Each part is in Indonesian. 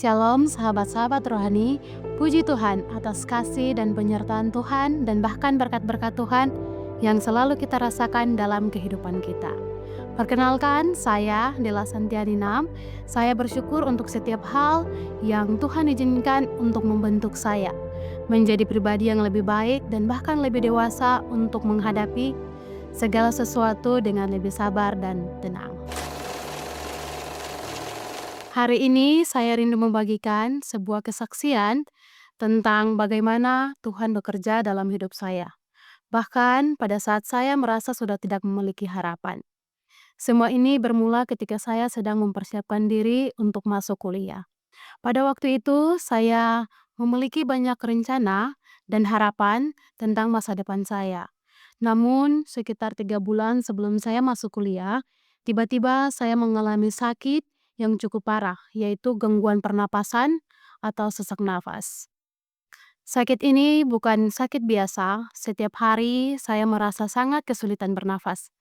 Shalom sahabat-sahabat rohani, puji Tuhan atas kasih dan penyertaan Tuhan dan bahkan berkat-berkat Tuhan yang selalu kita rasakan dalam kehidupan kita. Perkenalkan, saya Dela Santianinam. Saya bersyukur untuk setiap hal yang Tuhan izinkan untuk membentuk saya menjadi pribadi yang lebih baik dan bahkan lebih dewasa untuk menghadapi segala sesuatu dengan lebih sabar dan tenang. Hari ini saya rindu membagikan sebuah kesaksian tentang bagaimana Tuhan bekerja dalam hidup saya. Bahkan pada saat saya merasa sudah tidak memiliki harapan. Semua ini bermula ketika saya sedang mempersiapkan diri untuk masuk kuliah. Pada waktu itu saya memiliki banyak rencana dan harapan tentang masa depan saya. Namun sekitar 3 bulan sebelum saya masuk kuliah, tiba-tiba saya mengalami sakit yang cukup parah, yaitu gangguan pernapasan atau sesak nafas. Sakit ini bukan sakit biasa, setiap hari saya merasa sangat kesulitan bernafas.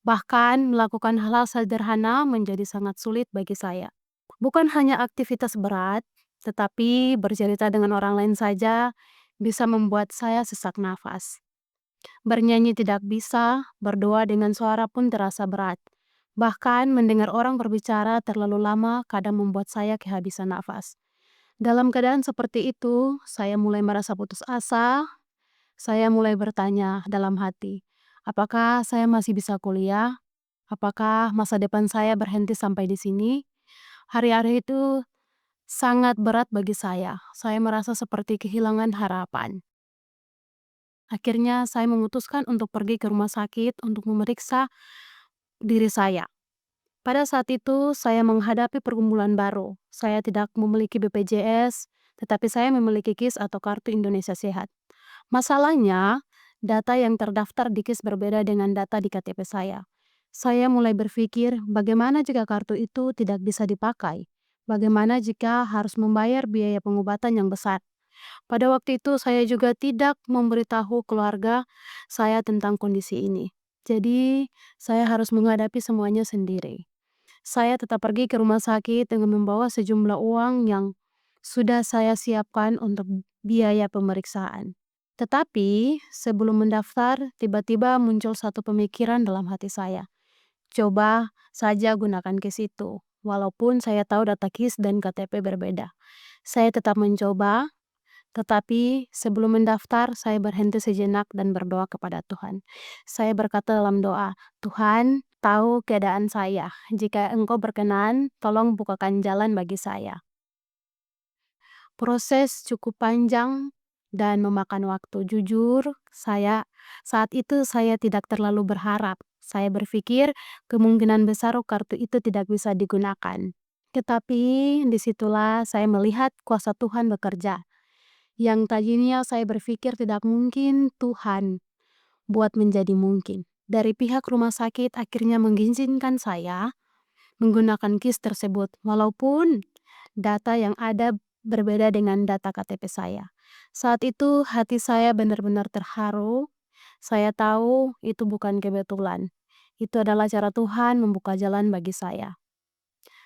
Bahkan melakukan hal-hal sederhana menjadi sangat sulit bagi saya. Bukan hanya aktivitas berat, tetapi bercerita dengan orang lain saja bisa membuat saya sesak nafas. Bernyanyi tidak bisa, berdoa dengan suara pun terasa berat. Bahkan mendengar orang berbicara terlalu lama kadang membuat saya kehabisan nafas. Dalam keadaan seperti itu, saya mulai merasa putus asa. Saya mulai bertanya dalam hati, apakah saya masih bisa kuliah? Apakah masa depan saya berhenti sampai di sini? Hari-hari itu sangat berat bagi saya. Saya merasa seperti kehilangan harapan. Akhirnya saya memutuskan untuk pergi ke rumah sakit untuk memeriksa diri saya. Pada saat itu saya menghadapi pergumulan baru. Saya tidak memiliki BPJS, tetapi saya memiliki KIS atau Kartu Indonesia Sehat. Masalahnya, data yang terdaftar di KIS berbeda dengan data di KTP saya. Saya mulai berpikir, bagaimana jika kartu itu tidak bisa dipakai? Bagaimana jika harus membayar biaya pengobatan yang besar? Pada waktu itu saya juga tidak memberitahu keluarga saya tentang kondisi ini. Jadi, saya harus menghadapi semuanya sendiri. Saya tetap pergi ke rumah sakit dengan membawa sejumlah uang yang sudah saya siapkan untuk biaya pemeriksaan. Tetapi, sebelum mendaftar, tiba-tiba muncul satu pemikiran dalam hati saya. Coba saja gunakan KIS itu, walaupun saya tahu data KIS dan KTP berbeda. Saya tetap mencoba, tetapi sebelum mendaftar, saya berhenti sejenak dan berdoa kepada Tuhan. Saya berkata dalam doa, Tuhan tahu keadaan saya. Jika Engkau berkenan, tolong bukakan jalan bagi saya. Proses cukup panjang dan memakan waktu. Jujur, saat itu saya tidak terlalu berharap. Saya berpikir kemungkinan besar kartu itu tidak bisa digunakan. Tetapi disitulah saya melihat kuasa Tuhan bekerja. Yang tadinya saya berpikir tidak mungkin, Tuhan buat menjadi mungkin. Dari pihak rumah sakit akhirnya mengizinkan saya menggunakan KIS tersebut, walaupun data yang ada berbeda dengan data KTP saya. Saat itu hati saya benar-benar terharu. Saya tahu itu bukan kebetulan. Itu adalah cara Tuhan membuka jalan bagi saya.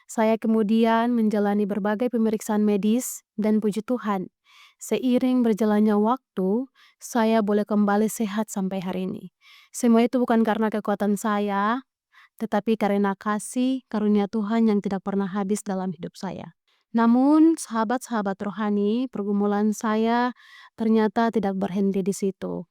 Saya kemudian menjalani berbagai pemeriksaan medis dan puji Tuhan, seiring berjalannya waktu, saya boleh kembali sehat sampai hari ini. Semua itu bukan karena kekuatan saya, tetapi karena kasih karunia Tuhan yang tidak pernah habis dalam hidup saya. Namun, sahabat-sahabat rohani, pergumulan saya ternyata tidak berhenti di situ.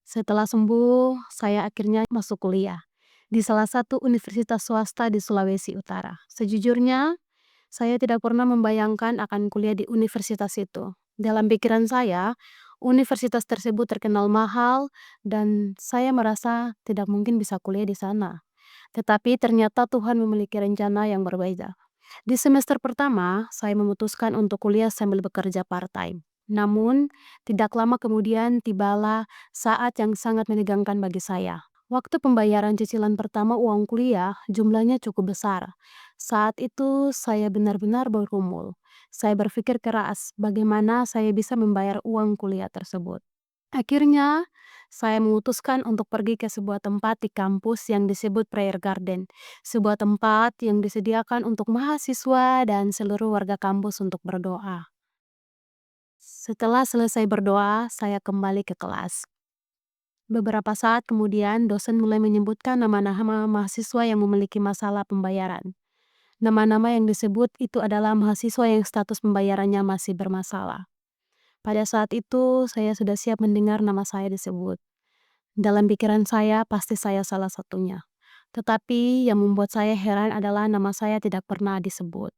Setelah sembuh, saya akhirnya masuk kuliah di salah satu universitas swasta di Sulawesi Utara. Sejujurnya, saya tidak pernah membayangkan akan kuliah di universitas itu. Dalam pikiran saya, universitas tersebut terkenal mahal dan saya merasa tidak mungkin bisa kuliah di sana. Tetapi ternyata Tuhan memiliki rencana yang berbeda. Di semester pertama, saya memutuskan untuk kuliah sambil bekerja part-time. Namun, tidak lama kemudian tibalah saat yang sangat menegangkan bagi saya. Waktu pembayaran cicilan pertama uang kuliah jumlahnya cukup besar. Saat itu saya benar-benar bergumul. Saya berpikir keras bagaimana saya bisa membayar uang kuliah tersebut. Akhirnya, saya memutuskan untuk pergi ke sebuah tempat di kampus yang disebut Prayer Garden, sebuah tempat yang disediakan untuk mahasiswa dan seluruh warga kampus untuk berdoa. Setelah selesai berdoa, saya kembali ke kelas. Beberapa saat kemudian, dosen mulai menyebutkan nama-nama mahasiswa yang memiliki masalah pembayaran. Nama-nama yang disebut itu adalah mahasiswa yang status pembayarannya masih bermasalah. Pada saat itu, saya sudah siap mendengar nama saya disebut. Dalam pikiran saya, pasti saya salah satunya. Tetapi yang membuat saya heran adalah nama saya tidak pernah disebut.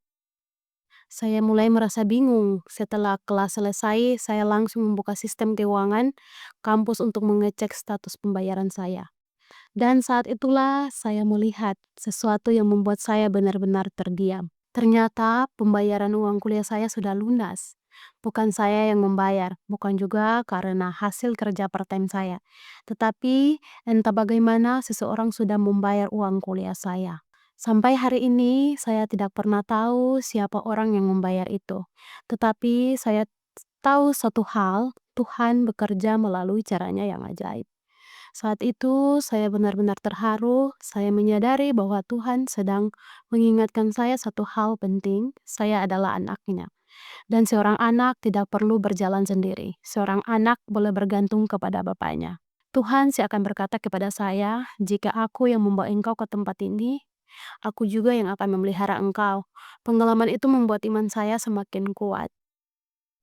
Saya mulai merasa bingung. Setelah kelas selesai, saya langsung membuka sistem keuangan kampus untuk mengecek status pembayaran saya. Dan saat itulah saya melihat sesuatu yang membuat saya benar-benar terdiam. Ternyata pembayaran uang kuliah saya sudah lunas. Bukan saya yang membayar, bukan juga karena hasil kerja part-time saya. Tetapi entah bagaimana seseorang sudah membayar uang kuliah saya. Sampai hari ini saya tidak pernah tahu siapa orang yang membayar itu. Tetapi saya tahu satu hal, Tuhan bekerja melalui caranya yang ajaib. Saat itu saya benar-benar terharu, saya menyadari bahwa Tuhan sedang mengingatkan saya satu hal penting, saya adalah anaknya. Dan seorang anak tidak perlu berjalan sendiri, seorang anak boleh bergantung kepada bapaknya. Tuhan akan berkata kepada saya, jika aku yang membawa engkau ke tempat ini, aku juga yang akan memelihara engkau. Pengalaman itu membuat iman saya semakin kuat.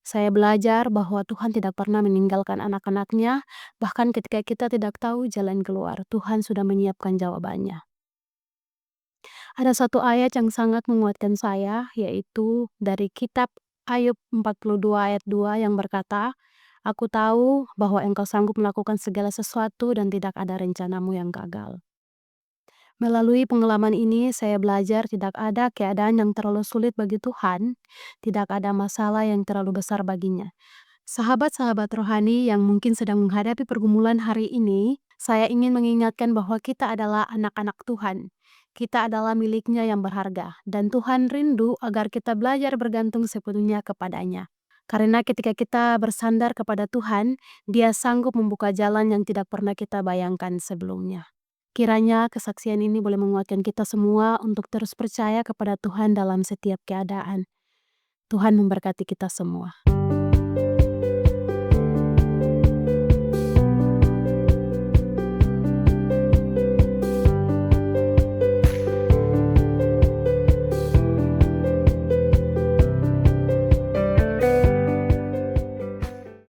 Saya belajar bahwa Tuhan tidak pernah meninggalkan anak-anaknya, bahkan ketika kita tidak tahu jalan keluar, Tuhan sudah menyiapkan jawabannya. Ada satu ayat yang sangat menguatkan saya, yaitu dari kitab Ayub 42 ayat 2 yang berkata, "Aku tahu bahwa engkau sanggup melakukan segala sesuatu dan tidak ada rencanamu yang gagal." Melalui pengalaman ini, saya belajar tidak ada keadaan yang terlalu sulit bagi Tuhan, tidak ada masalah yang terlalu besar baginya. Sahabat-sahabat rohani yang mungkin sedang menghadapi pergumulan hari ini, saya ingin mengingatkan bahwa kita adalah anak-anak Tuhan. Kita adalah miliknya yang berharga, dan Tuhan rindu agar kita belajar bergantung sepenuhnya kepadanya. Karena ketika kita bersandar kepada Tuhan, Dia sanggup membuka jalan yang tidak pernah kita bayangkan sebelumnya. Kiranya kesaksian ini boleh menguatkan kita semua untuk terus percaya kepada Tuhan dalam setiap keadaan. Tuhan memberkati kita semua.